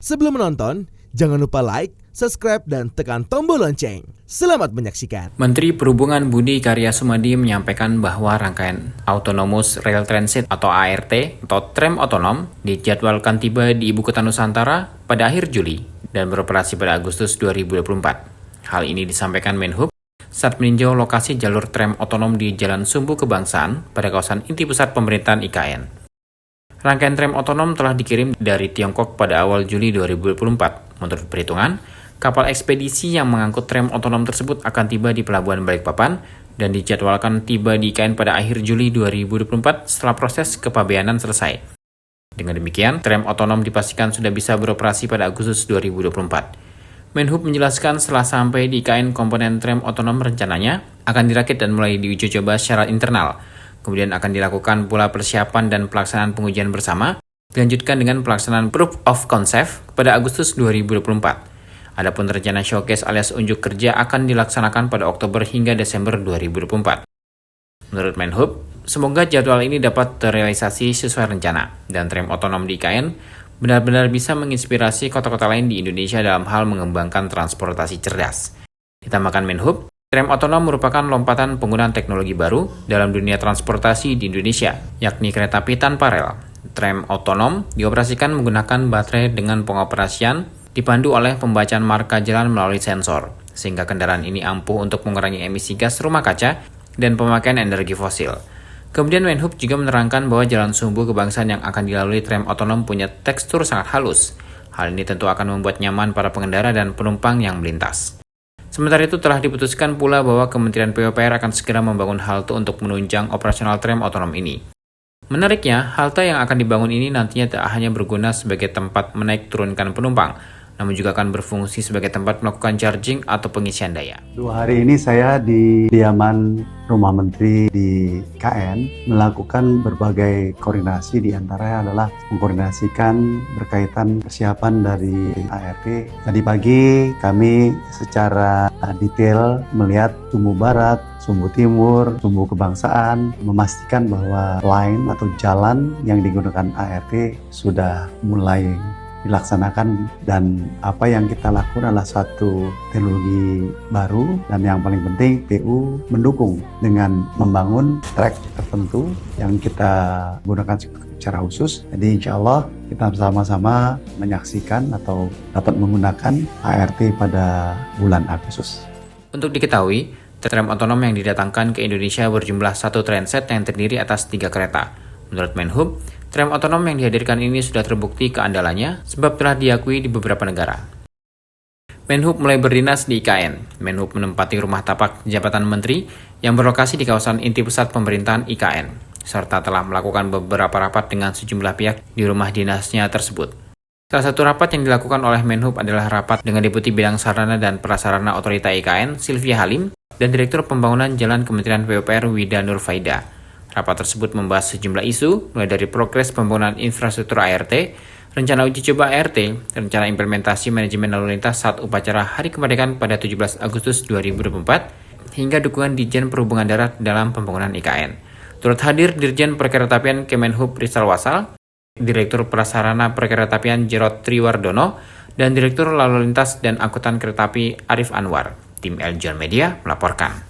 Sebelum menonton, jangan lupa like, subscribe, dan tekan tombol lonceng. Selamat menyaksikan. Menteri Perhubungan Budi Karya Sumadi menyampaikan bahwa rangkaian Autonomous Rail Transit atau ART atau tram otonom dijadwalkan tiba di Ibu Kota Nusantara pada akhir Juli dan beroperasi pada Agustus 2024. Hal ini disampaikan Menhub saat meninjau lokasi jalur tram otonom di Jalan Sumbu Kebangsaan pada kawasan inti pusat pemerintahan IKN. Rangkaian tram otonom telah dikirim dari Tiongkok pada awal Juli 2024. Menurut perhitungan, kapal ekspedisi yang mengangkut tram otonom tersebut akan tiba di Pelabuhan Balikpapan dan dijadwalkan tiba di IKN pada akhir Juli 2024 setelah proses kepabeanan selesai. Dengan demikian, tram otonom dipastikan sudah bisa beroperasi pada Agustus 2024. Menhub menjelaskan setelah sampai di IKN komponen tram otonom rencananya akan dirakit dan mulai diuji coba secara internal. Kemudian akan dilakukan pula persiapan dan pelaksanaan pengujian bersama, dilanjutkan dengan pelaksanaan Proof of Concept pada Agustus 2024. Adapun rencana showcase alias unjuk kerja akan dilaksanakan pada Oktober hingga Desember 2024. Menurut Menhub, semoga jadwal ini dapat terrealisasi sesuai rencana, dan tram otonom di IKN benar-benar bisa menginspirasi kota-kota lain di Indonesia dalam hal mengembangkan transportasi cerdas. Ditambahkan Menhub, tram otonom merupakan lompatan penggunaan teknologi baru dalam dunia transportasi di Indonesia, yakni kereta api tanpa rel. Tram otonom dioperasikan menggunakan baterai dengan pengoperasian dipandu oleh pembacaan marka jalan melalui sensor, sehingga kendaraan ini ampuh untuk mengurangi emisi gas rumah kaca dan pemakaian energi fosil. Kemudian Menhub juga menerangkan bahwa jalan sumbu kebangsaan yang akan dilalui tram otonom punya tekstur sangat halus. Hal ini tentu akan membuat nyaman para pengendara dan penumpang yang melintas. Sementara itu telah diputuskan pula bahwa Kementerian PUPR akan segera membangun halte untuk menunjang operasional tram otonom ini. Menariknya, halte yang akan dibangun ini nantinya tak hanya berguna sebagai tempat menaik turunkan penumpang, namun juga akan berfungsi sebagai tempat melakukan charging atau pengisian daya. 2 hari ini saya di kediaman Rumah Menteri di KN melakukan berbagai koordinasi, di antaranya adalah mengkoordinasikan berkaitan persiapan dari ART. Tadi pagi kami secara detail melihat Sumbu Barat, Sumbu Timur, Sumbu Kebangsaan, memastikan bahwa line atau jalan yang digunakan ART sudah mulai dilaksanakan, dan apa yang kita lakukan adalah satu teknologi baru, dan yang paling penting PU mendukung dengan membangun trek tertentu yang kita gunakan secara khusus. Jadi insya Allah kita bersama-sama menyaksikan atau dapat menggunakan ART pada bulan Agustus. Untuk diketahui, tram otonom yang didatangkan ke Indonesia berjumlah 1 transit yang terdiri atas 3 kereta. Menurut Menhub, tram otonom yang dihadirkan ini sudah terbukti keandalannya sebab telah diakui di beberapa negara. Menhub mulai berdinas di IKN. Menhub menempati rumah tapak jabatan menteri yang berlokasi di kawasan inti pusat pemerintahan IKN, serta telah melakukan beberapa rapat dengan sejumlah pihak di rumah dinasnya tersebut. Salah satu rapat yang dilakukan oleh Menhub adalah rapat dengan Deputi Bidang Sarana dan Prasarana Otorita IKN, Sylvia Halim, dan Direktur Pembangunan Jalan Kementerian PUPR, Wida Nurfaida. Rapat tersebut membahas sejumlah isu, mulai dari progres pembangunan infrastruktur ART, rencana uji coba ART, rencana implementasi manajemen lalu lintas saat upacara Hari Kemerdekaan pada 17 Agustus 2024, hingga dukungan Ditjen Perhubungan Darat dalam pembangunan IKN. Turut hadir Dirjen Perkeretaapian Kemenhub Rizal Wasal, Direktur Prasarana Perkeretaapian Jarod Triwardono, dan Direktur Lalu Lintas dan Angkutan Kereta Api Arif Anwar. Tim Eljon Media melaporkan.